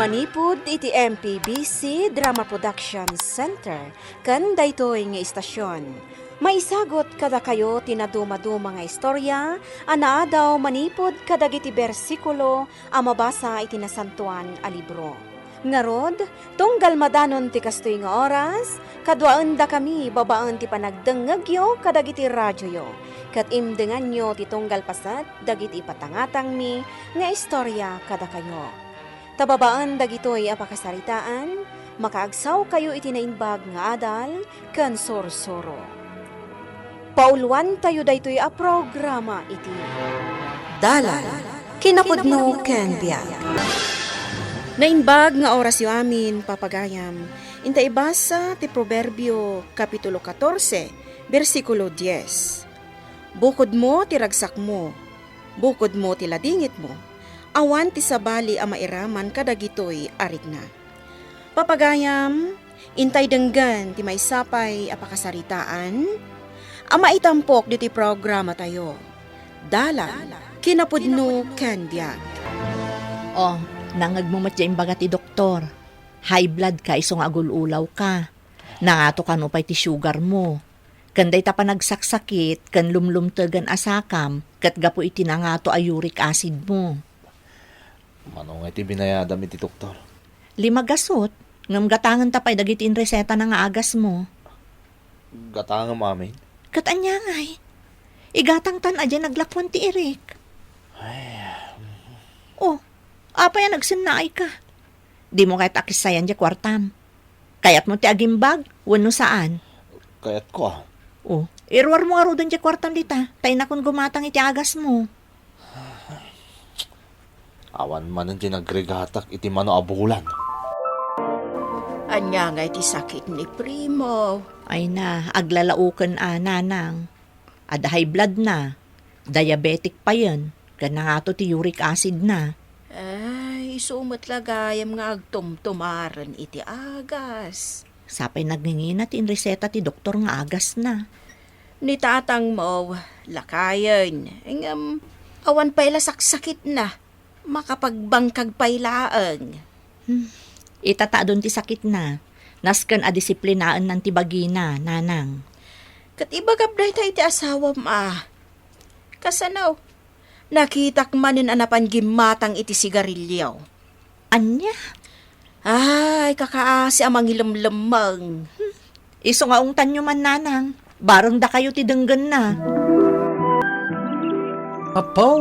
Manipud iti MPBC Drama Production Center ken daytoy nga istasyon. Maisagot kada kayo tinaduma-duma nga istorya, anaadaw manipod kadagiti bersikulo a mabasa iti nasantuan a libro. Ngarod, tunggal madanon ti kastoy nga oras, kadwaan da kami babaan ti panagdengegyo kadagiti radyoyo. Kat imdengan nyo ti tunggal pasat dagiti patangatang mi nga istorya kada kayo. Tababaan dagitoy apakasaritaan, makaagsaw kayo iti nainbag nga adal, ken sorsoro. Pauluan tayo daytoy a programa iti Dalan kinapudno ken biag. Nainbag nga oras yu amin papagayam, inta ibasa ti Proverbio Kapitulo 14, versikulo 10. Bukod mo ti ragsak mo, bukod mo ti ladingit mo, awan ti sabali a mairaman kadagitoy arik na. Papagayam, intay denggan ti maysapay a pakasaritaan, a maitampok diti programa tayo. Dalan, kinapudno ken biag. Oh, nangagmumat dya imbaga ti doktor. High blood ka, isong agululaw ka. Nangato ka no pa'y ti sugar mo. Kanday ta pa nagsaksakit, kan lumlumtagan asakam, kat gapo iti nangato a uric acid mo. Manong iti binayadam iti doktor. 5 gasot, ngam gatangan ta pa'y dagiti in reseta na nga agas mo. Gatangam amin. Kat anya ngay, igatang tan adya naglakwan ti Eric. Oh, apa yan nagsinnaay ka? Di mo kahit akisayan dya kwartam. Kayat mo ti agimbag, wano saan? Kayat ko Oh, irwar mo aro dun dya kwartam dita, tay na kung gumatang iti agas mo. Awan man ang tinagregatak iti mano abulan. Anya nga iti sakit ni Primo. Ay na, aglalaukan nanang. Ada high blood na. Diabetic pa yan. Ganang ti uric acid na. Ay, sumot lagayam nga agtumtumaran iti agas. Sapay nagngingina ti reseta ti doktor nga agas na. Ni tatang mo, lakayan. Awan pa'y lasaksakit na. Makapagbangkag pailaang. Itata doon ti sakit na. Naskan a disiplinaan ng tibagina, nanang. Kat iba gabday tayo iti asawa ma. Kasanaw, nakitak manin anapan gimatang iti sigarilyaw. Anya? Ay, kakaasi amang ilamlamang. Iso nga ungtan nyo man, nanang. Barang da kayo ti denggan na. Apaw,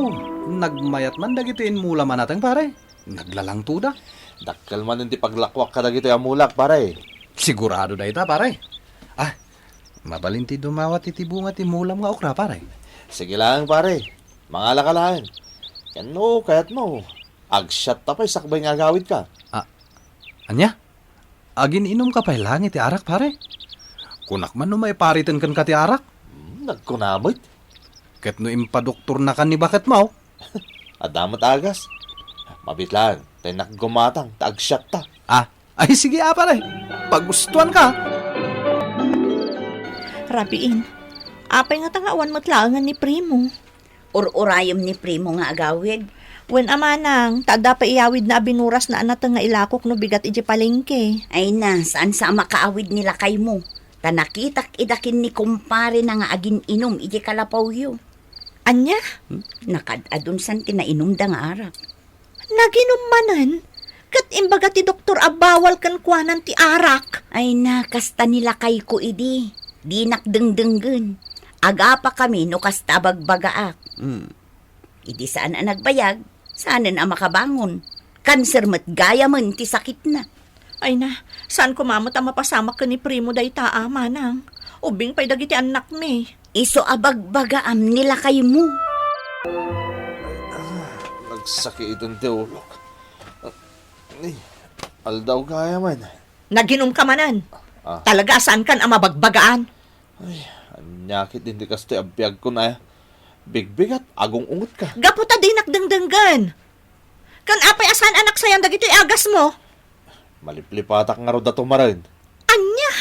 nagmayat man dagitiin mula man natin pare. Naglalang tuda. Dakkel man iti paglakwak kadagito yung mulak pare. Sigurado da ita pare. Ah, mabalinti dumawat iti bunga ti mulam nga okra pare. Sige lang pare, mga lakalaan. Kano kayat mo, agsyat tapay sakbay nga agawid ka. Anya? Agin inom ka pa'y lang iti arak pare. Kunak man no may paritan kan ka ti arak. Nagkunabot. Ket no impadoktor na kan ni bakit mo. Adamat agas. Mabit lang, tayo nakgumatang, taagsyat ta. Ay sige pare. Pagustuhan ka. Rabiin, apay nga tangawan matlaangan ni Primo. Urayom ni Primo nga agawid. Wen amanang, tada pa iyawid na binuras na anat nga ilakok no bigat iji palengke. Ay na, saan sa makaawid nila kay mo? Tanakitak idakin ni kumpare na nga agin inom iji kalapaw yu. Anya? Nakadadun san tinainom da nga arak. Naginom manan? Kat imbaga ti doktor abawal kan kuanan ti arak. Ay na, kasta nila kay ko idi. Di nakdengdenggen. Aga pa kami no kasta bagbagaak. Idi saan ang nagbayag? Saan ang makabangon? Kanser mat gaya man ti sakit na. Ay na, saan ko mamot ang mapasamak ka ni Primo day taa, manang? Ubing pa'y dagiti anak mi. Iso abagbagaam nila kay mo. Nagsakit itong teulok. Ay, aldaw kaya man. Naginom ka manan. Talaga saan kan ang mabagbagaan? Ay, anyakit din di kastoy abiyag ko na. Bigbigat, agong ungot ka. Gaputa di nakdengdenggan. Kan apay asan anak sayang dagito agas mo? Maliplipatak nga ro dato marin. Anya?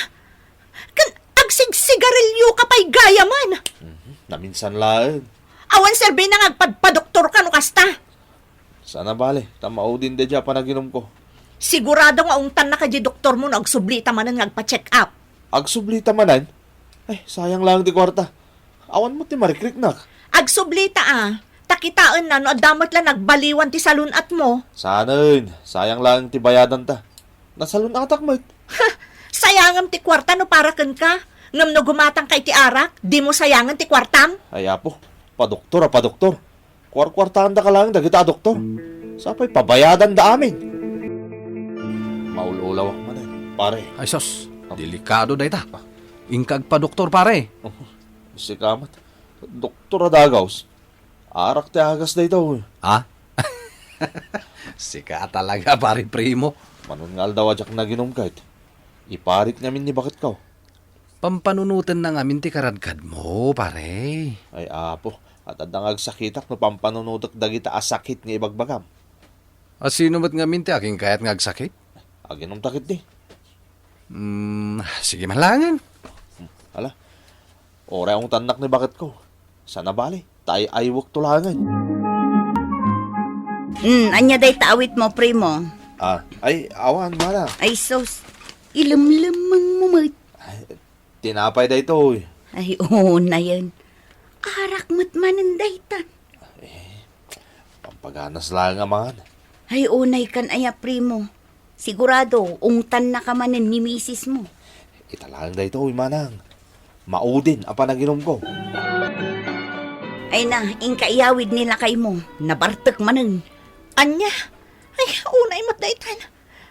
Kan agsigsigarilyo ka pa'y gaya man. Naminsan lang. Awan serbi na ngagpadpadoktor ka no kasta. Sana bale, tamao din de dya panaginom ko. Sigurado nga ungtan na ka di doktor mo na agsublita man nga agpa-check up. Agsublita manan. Ay, sayang lang di kwarta. Awan mo ti marikrik nak. Agsublita takitaan na no adamot lang nagbaliwan ti salunat mo. Sanain, sayang lang ti bayadan ta. Nasalun atak mo. Sayangam ti kwarta no para ken ka. Ngam no gumatang kay ti arak, di mo sayangan ti kwartam. Ay apo, padoktor. Kwartahan da ka lang dagita doktor. Sapay pabayadan da amin. Maululaw ak manan, pare. Ay sos, delikado day ta. Ingkag pa doktor pare. Si kamat. Doktor adagaws. Arak ti agas da ito. Ha? Sika talaga pare primo. Manon nga daw ajak na ginom kahit. Iparit namin ni bakit ka. Pampanunutan na ngamin ti karadkad mo pare. Ay apo, at adang agsakitak no pampanunutak dagita asakit nga ibagbagam. Sino ba't ngamin ti aking kayat nga agsakit? Aginom takit di. Sige malangan. Hala, oray akong tanak ni bakit ko. Sana bali, tayo aywak tulangan. Anya day taawit mo, primo. Ay, awan mana. Ay, sos. Ilamlamang mo, mat. Tinapay da ito. Ay, oo na yan. Arak matmanan daytan. Pampaganas lang nga man. Ay, unay kan aya, primo. Sigurado, ungtan na ka manan ni misis mo. Italang da ito, manang. Maudin ang panaginom ko. Ay na, ingkaiyawid nila kay mo. Nabartek manan. Anya, ay unay mat daytan.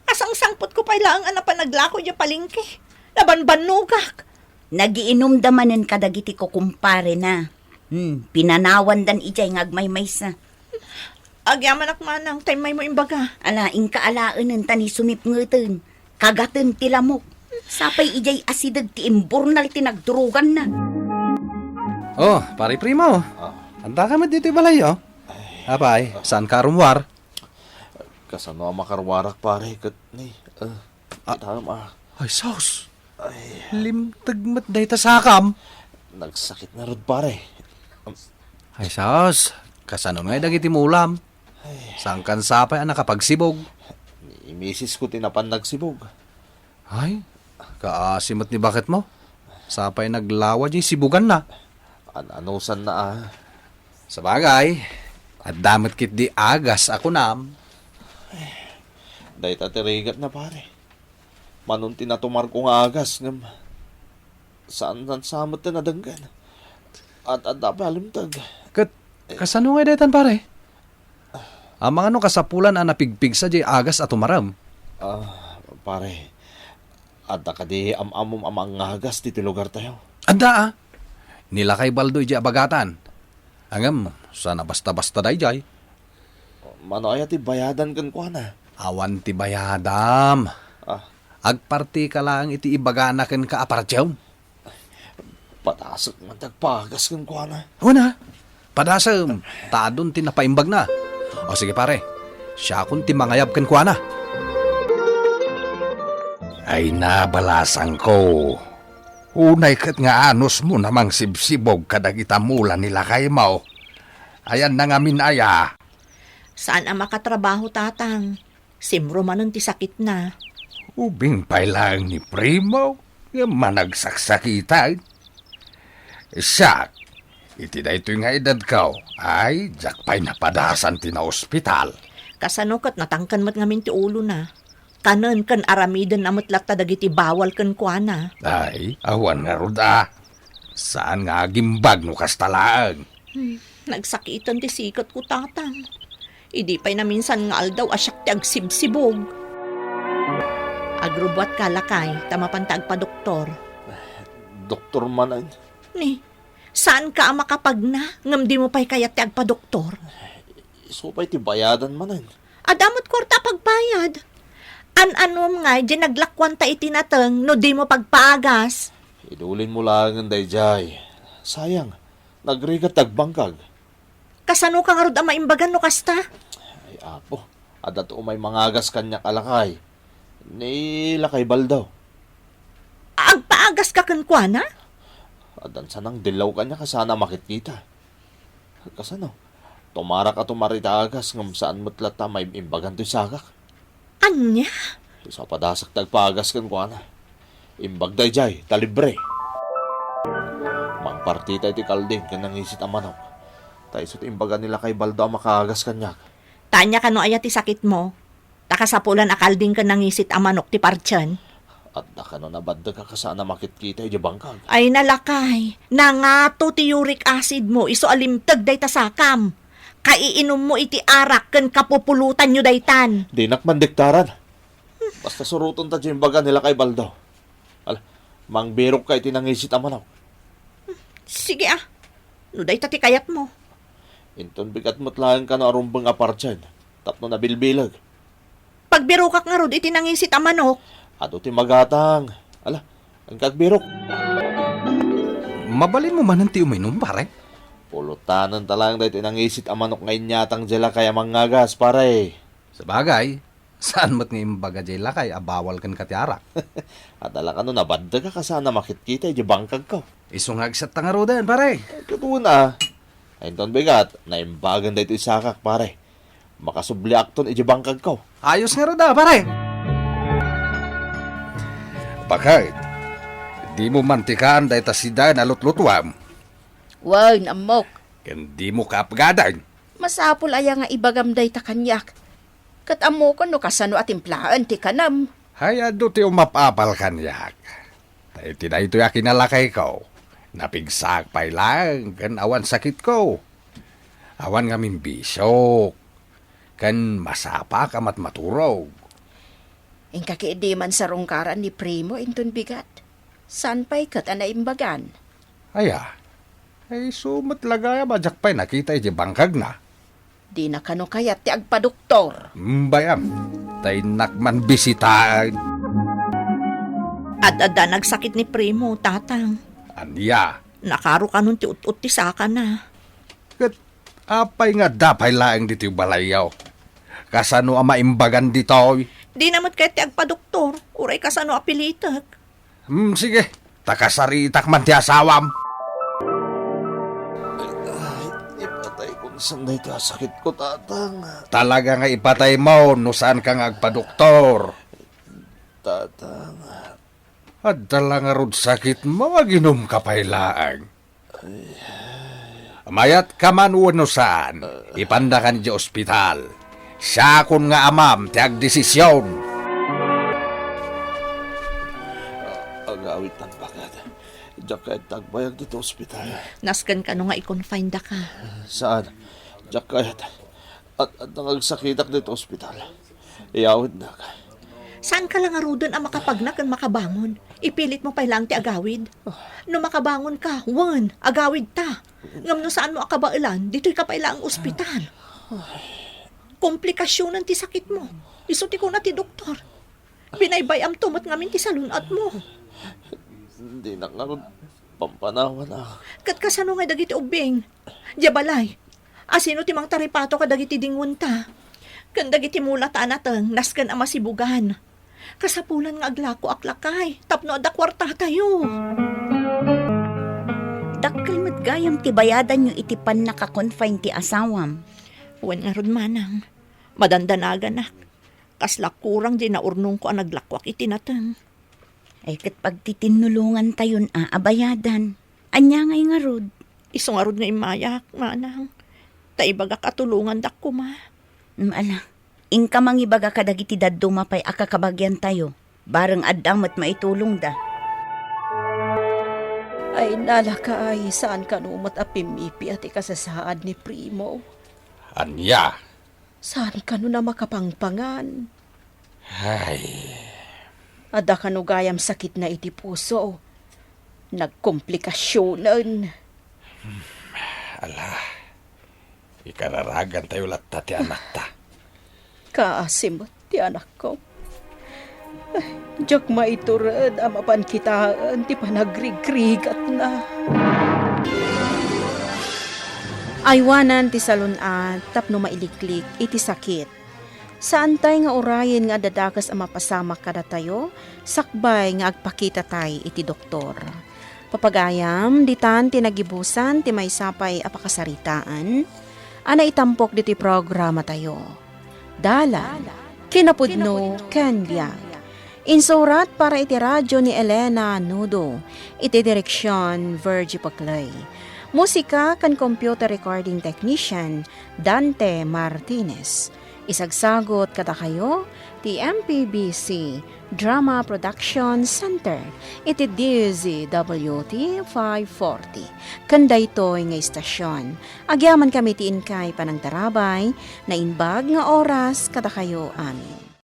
Asang sangpot ko pa lang ang panaglako di palingki. Laban-banugak. Nagiinom damanan kadagiti ko kumpare na. Pinanawan dan ijay ngagmaymaysa. Agyaman ak manang, time may mo imbaga. Ala, ingkaalaan ng tani sumip ngeten. Kagaten ti lamok. Sapay ijay asidag ti imburnal ti nagdurugan na. Oh, pare primo. Anda ka mat dito balay oh. Apay, saan ka rumwar? Kasano ang makarwarak pare kat ni. Ay sos. Limtag mat day ta sakam. Nagsakit na rod pare. Ay sos, kasano nga dagiti mulam. Saan kan sapay ang nakapagsibog. Ni misis ko tinapan nagsibog. Ay, kaasimot ni bakit mo? Sapay naglawa di sibugan na. Anusan na Sa bagay, at damat kit di agas ako nam. Dahil tatirigat na pare. Manunti na tumar kong agas ngam. Saan samot na nadanggan. At dapat alimtag. Kasano nga daytan pare? Ang mga no kasapulan ang napigpig sa di agas at umaram. Pare. At kadi amamom amang agas dito lugar tayo. Anda nilakay baldo di abagatan. Angam, sana basta-basta day jay. Mano ay ati bayadan kan ko na. Awan ti bayadam. Agparti ka lang iti ibaganakan ka aparatyaw. Patasok man tagpagas kan ko na. Una, padasam, tadon ti napaimbag na. O sige pare, siya kun ti mangayab kan kuana. Ay nabalasang ko. Unay kat nga anos mo namang sibsibog kadagita mula nila kay Mao. Ayan na nga minaya. Saan ang makatrabaho tatang? Simro manon ti sakit na. Ubing pay lang ni Primo nga managsaksakitan. Siya, iti da ito nga edad ka ay jakpay napadasan ti na ospital. Kasanokot natangkan mat ngamin ti ulo na. Kanan kan aramidan na matlat dagiti bawal kan kuana. Ay, awan nga ruda. Saan nga gimbag no kastalaan? Nagsakitan ti sikat ko tatang. Idi pa'y na minsan nga aldaw asyak ti agsibsibog. Agrubwat kalakay, tamapantag pa doktor. Doktor manan. Ni, saan ka ang makapagna? Ngam di mo pa'y kayat ti agpa doktor. Supay ti bayadan manan. Adamot korta pagbayad. An-anom nga, di naglakwan ta itinateng no di mo pagpaagas. Idulin mo lang ang dayjay. Sayang, nagrigat tagbangkag. Kasano ka nga rod ang maimbagan no kasta? Ay apo, adat umay mangagas kanya kalakay. Ni lakay baldaw. Agpaagas ka kankwana? Adan sanang dilaw kanya kasana makikita. Kasano? Tumara ka tumarita agas ngam saan mo't lata may imbagan to'y sagak. Anya? Isa padasak tagpagas kan ko ana. Imbag day jay, talibre. Mang partita iti kalding kan nangisit ang manok. Tayo sut imbaga nila kay Baldo ang makagas kanyak. Tanya ka no ayat ti sakit mo. Takasapulan akalding ka nangisit ang manok ti parchan. At nakano na badda ka kasana makit kita iti bangkag. Ay nalakay, nangato ti uric acid mo, iso alimtag day tasakam. Kaiinom mo iti arak ken kapupulutan nyo daytan. Di nakmandiktaran. Basta suruton ta dyan imbaga nila kay Baldo. Ala, mang birok ka iti nangisit ang manok. Sige no day ti kayat mo. Inton bigat mo't lang ka no arumbang apartyan. Tapno na bilbilag. Pagbirokak nga rod iti nangisit ang manok. Ato ti magatang. Ala, ang kagbirok. Mabalin mo man ang ti uminom, pare. Pulutanan talang dahil tinangisit ang manok ngayon yatang dyan kaya mangagas, pare. Sa bagay, saan mo't nga imbaga jay lakay, abawal kan katiarak. At ala ka no, nabadda ka kasana makit kita, di bangkag ka. Isungag sa tangarodan, pare. Totoo na. Ayun bigat, naimbagan dahil ito isakak, pare. Makasubli akton, di bangkag ka. Ayos nga roda, pare. Bakit? Di mo mantikaan dahil tasidan na lutlutwam. Wow, namok. Ken di mo kaapgadan. Masapol aya nga ibagamday ta kanyak. Kat amo ko no kasano at implaan ti kanam. Hayado ti umapapal kanyak. Tayo tinay ito kinalakay ko. Napigsak pa'y lang, kan awan sakit ko. Awan ngamin bisok. Kan masapa ka mat maturog. Ang kakiidiman sa rungkaran ni Primo inton bigat. San pa'y kat anaimbagan? Aya, ay sumat lagaya majak pa'y nakita iti bangkag na. Di na kano kayat ti agpadoktor. Bayam, tay nakman bisitaan. Ad-ada nagsakit ni Primo, tatang. Anya, Nakaro ka nun ti ut-ut ti saka na. kat apay nga dapay laeng dito yung balayaw. Kasano ang maimbagan dito? Di naman kaya ti agpa-doktor. Uray ka sa no apilitak. Sige, takasaritak man ti asawam. Ipatay kung saan na ito sakit ko, tatang. Talaga nga ipatay mo no saan ka nga agpa-doktor. Tatang. At dala nga rod sakit mo, aginom ka pa'y laang. Mayat ka man no saan, ipandakan di ospital. Siya kun nga amam, ti agdesisyon. Agawit ng bagat. Diyak kahit tagbayag dito ospital. Naskan ka no nga i-confine da ka. Saan? Diyak kahit. At nangagsakitak dito ospital. Iyawid na ka. Saan ka lang arudan ang makapagnak at makabangon? Ipilit mo pa lang ti agawid. No makabangon ka, wan, agawid ta. Ngam no saan mo akabailan, dito'y ka pa ilang ospital. Komplikasyon ti sakit mo. Isuti ko na ti doktor. Binaybayam tumot ngamin ti salunat mo. Hindi na nga ron pampanawan na. Kat kasano nga dagiti ubing. Diyabalay, asino ti mang taripato ka dagiti dingun ta. Kan dagiti mula ta natang naskan ang masibugan. Kasapulan nga aglako aklakay. Tapno ada kwarta tayo. Dakkel met gayam ti bayadan nyo iti pan naka-confine ti asawam. Wan nga ron manang. Madandanagan na. Kasla kurang di naurnong ko ang naglakwak iti natang. Ay kat pagtitinulungan tayon abayadan. Anya ngay nga rod. Iso nga ron nga imayak, manang. Taibaga katulungan dak ko ma. Ala, ingka mangibaga kadagiti daddo mapay akakabagyan tayo. Bareng addam at maitulong da. Ay nalaka ay saan ka numot apimipi at ikasasaad ni Primo. Anya, Saan ka no na makapangpangan? ay, Ada ka no gayam sakit na iti puso. Nagkomplikasyonan. ala, ikararagan tayo latta ti anak ta. Kaasimot ti anak ko. Ay, diyak maiturad amapan kitaan ti panagrigrigat na. Aywanan ti salunat tapno mailiklik iti sakit. Saan tay nga orayen nga dadakas ang mapasamak kada tayo, sakbay nga agpakita tay iti doktor. Papagayam, ditan tinagibusan ti may sapay apakasaritaan, ana itampok diti programa tayo. Dala kinapudno ken biag. Insurat para iti radyo ni Elena Nudo, iti direksyon Virgie Paclay. Musika kan computer recording technician Dante Martinez. Isagsagot kada kayo ti MPBC Drama Production Center iti DZWT 540. Kanday to'y nga istasyon. Agyaman kami ti inkay panang tarabay na inbag nga oras kada kayo amin.